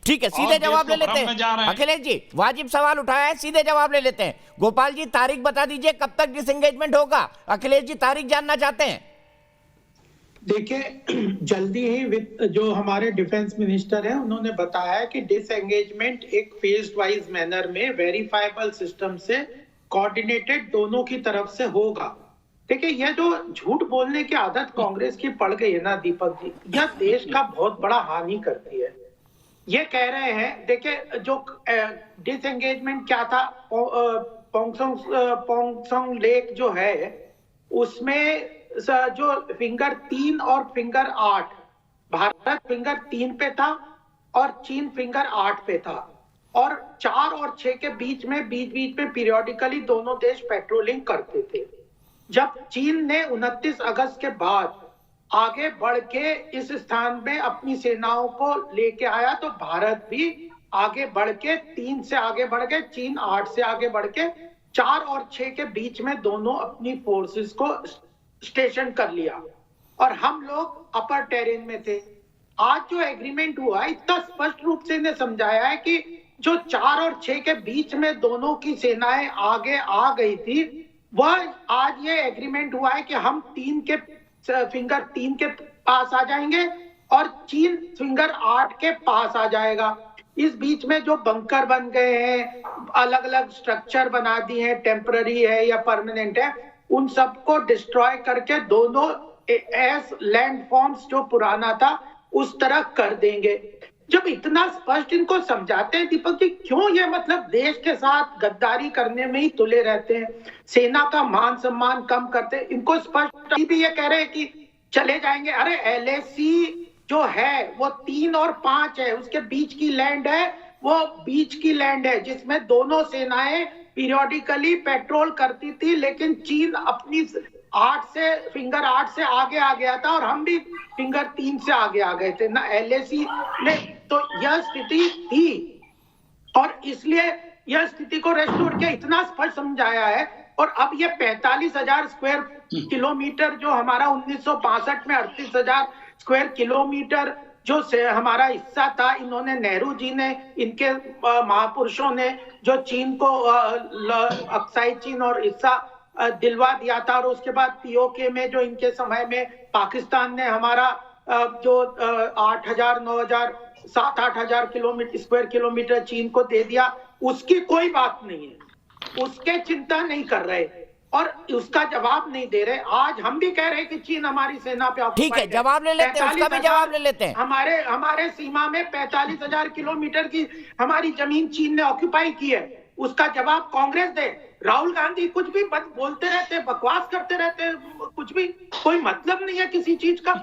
ठीक है, सीधे जवाब ले लेते हैं। अखिलेश जी वाजिब सवाल उठाया है, सीधे जवाब ले लेते हैं। गोपाल जी तारीख बता दीजिए कब तक डिसएंगेजमेंट होगा। अखिलेश जी तारीख जानना चाहते हैं। देखिए, जल्दी ही जो हमारे डिफेंस मिनिस्टर हैं उन्होंने बताया कि डिसएंगेजमेंट एक फेज्ड वाइज मैनर में वेरीफाइबल सिस्टम से कोऑर्डिनेटेड दोनों की तरफ से होगा। देखिए, यह जो झूठ बोलने की आदत कांग्रेस की पड़ गई है ना दीपक जी, यह देश का बहुत बड़ा हानि करती है। ये कह रहे हैं, देखिए जो डिसएंगेजमेंट क्या था, पोंगसोंग लेक जो है उसमें जो फिंगर 3 और फिंगर 8, भारत फिंगर 3 पे था और चीन फिंगर 8 पे था, और 4 और 6 के बीच में पीरियोडिकली दोनों देश पेट्रोलिंग करते थे। जब चीन ने 29 अगस्त के बाद आगे बढ़ के इस स्थान में अपनी सेनाओं को लेके आया तो भारत भी आगे बढ़ के 3 से आगे बढ़ के, चीन 8 से आगे बढ़ के 4 और 6 के बीच में दोनों अपनी फोर्सेस को स्टेशन कर लिया और हम लोग अपर टेरेन में थे। आज जो एग्रीमेंट हुआ इतना स्पष्ट रूप से इन्हें समझाया है कि जो 4 और 6 के बीच में दोनों की सेनाएं आगे आ गई थी, वह आज ये एग्रीमेंट हुआ है कि हम फिंगर 3 के पास आ जाएंगे और चीन फिंगर 8 के पास आ जाएगा। इस बीच में जो बंकर बन गए हैं, अलग अलग स्ट्रक्चर बना दिए हैं, टेम्पररी है या परमानेंट है, उन सबको डिस्ट्रॉय करके दोनों लैंड फॉर्म्स जो पुराना था उस तरह कर देंगे। जब इतना स्पष्ट इनको समझाते हैं दीपक जी, क्यों ये मतलब देश के साथ गद्दारी करने में ही तुले रहते हैं, सेना का मान सम्मान कम करते हैं। इनको स्पष्ट भी ये कह रहे हैं कि चले जाएंगे। अरे LAC जो है वो 3 और 5 है, उसके बीच की लैंड है, वो बीच की लैंड है जिसमें दोनों सेनाएं पीरियोडिकली पेट्रोल करती थी, लेकिन चीन अपनी फिंगर 8 से आगे आ गया था और हम भी फिंगर 3 से आगे आ गए थे ना LAC में। तो यह स्थिति थी और इसलिए यह स्थिति को रेस्टोर किया, इतना स्पष्ट समझाया है। और अब ये 45,000 स्क्वायर किलोमीटर जो हमारा 1962 में 38,000 स्क्वायर किलोमीटर जो हमारा हिस्सा था, इन्होंने, नेहरू जी ने, इनके महापुरुषों ने जो चीन को अक्साई चीन और हिस्सा दिलवा दिया था, और उसके बाद POK में जो इनके समय में पाकिस्तान ने हमारा जो 8,000 9,000 7-8,000 स्क्वायर किलोमीटर चीन को दे दिया, उसकी कोई बात नहीं है, उसके चिंता नहीं कर रहे और उसका जवाब नहीं दे रहे। आज हम भी कह रहे हैं कि चीन हमारी सेना पे ठीक है, जवाब ले लेते हैं, उसका भी जवाब ले लेते हैं। हमारे सीमा में 45,000 किलोमीटर की हमारी जमीन चीन ने ऑक्यूपाई की है, उसका जवाब कांग्रेस दे। राहुल गांधी कुछ भी बोलते रहते, बकवास करते रहते, कुछ भी, कोई मतलब नहीं है किसी चीज का।